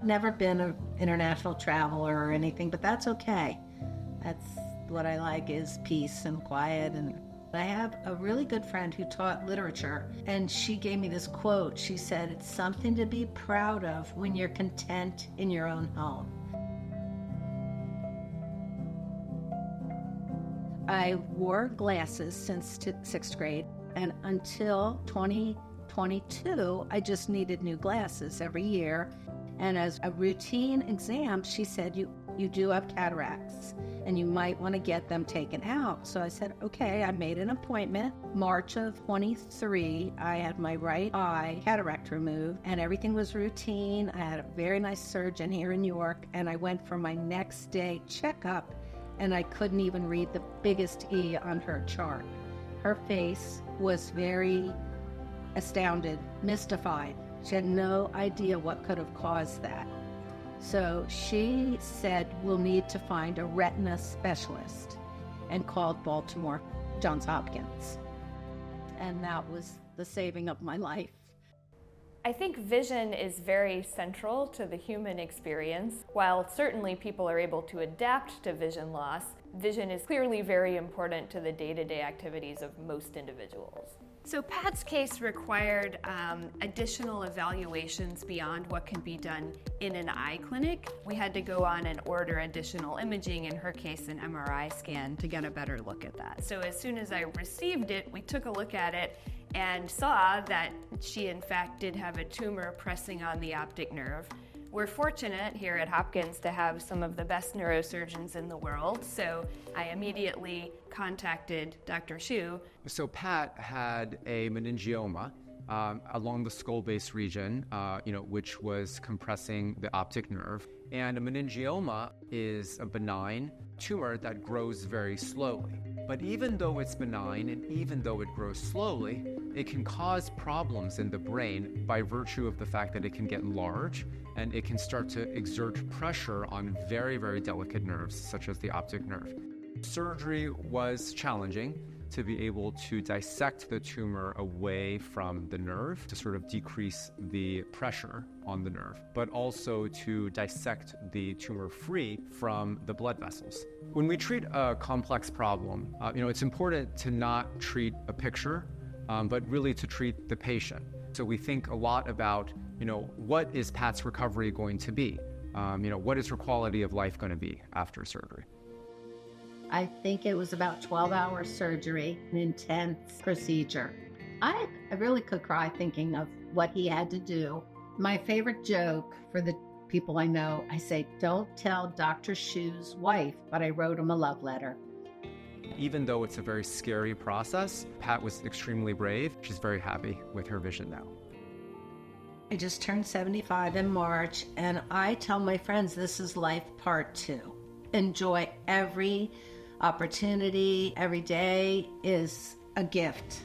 never been an international traveler or anything, but that's okay. That's what I like, is peace and quiet. And I have a really good friend who taught literature, and she gave me this quote. She said, "It's something to be proud of when you're content in your own home." I wore glasses since sixth grade, and until 2022, I just needed new glasses every year. And as a routine exam, she said, you do have cataracts, and you might want to get them taken out. So I said, okay. I made an appointment. March of 23, I had my right eye cataract removed, and everything was routine. I had a very nice surgeon here in New York, and I went for my next day checkup, and I couldn't even read the biggest E on her chart. Her face was very astounded, mystified. She had no idea what could have caused that. So she said, we'll need to find a retina specialist, and called Baltimore Johns Hopkins. And that was the saving of my life. I think vision is very central to the human experience. While certainly people are able to adapt to vision loss, vision is clearly very important to the day-to-day activities of most individuals. So Pat's case required additional evaluations beyond what can be done in an eye clinic. We had to go on and order additional imaging, in her case an MRI scan, to get a better look at that. So as soon as I received it, we took a look at it and saw that she in fact did have a tumor pressing on the optic nerve. We're fortunate here at Hopkins to have some of the best neurosurgeons in the world, so I immediately contacted Dr. Xu. So Pat had a meningioma along the skull base region, which was compressing the optic nerve. And a meningioma is a benign tumor that grows very slowly. But even though it's benign and even though it grows slowly, it can cause problems in the brain by virtue of the fact that it can get large and it can start to exert pressure on very, very delicate nerves, such as the optic nerve. Surgery was challenging to be able to dissect the tumor away from the nerve to sort of decrease the pressure on the nerve, but also to dissect the tumor free from the blood vessels. When we treat a complex problem, it's important to not treat a picture, but really to treat the patient. So we think a lot about, what is Pat's recovery going to be? What is her quality of life going to be after surgery? I think it was about 12-hour surgery, an intense procedure. I really could cry thinking of what he had to do. My favorite joke for the people I know, I say, don't tell Dr. Xu's wife, but I wrote him a love letter. Even though it's a very scary process, Pat was extremely brave. She's very happy with her vision now. I just turned 75 in March, and I tell my friends this is life part 2. Enjoy every opportunity. Every day is a gift.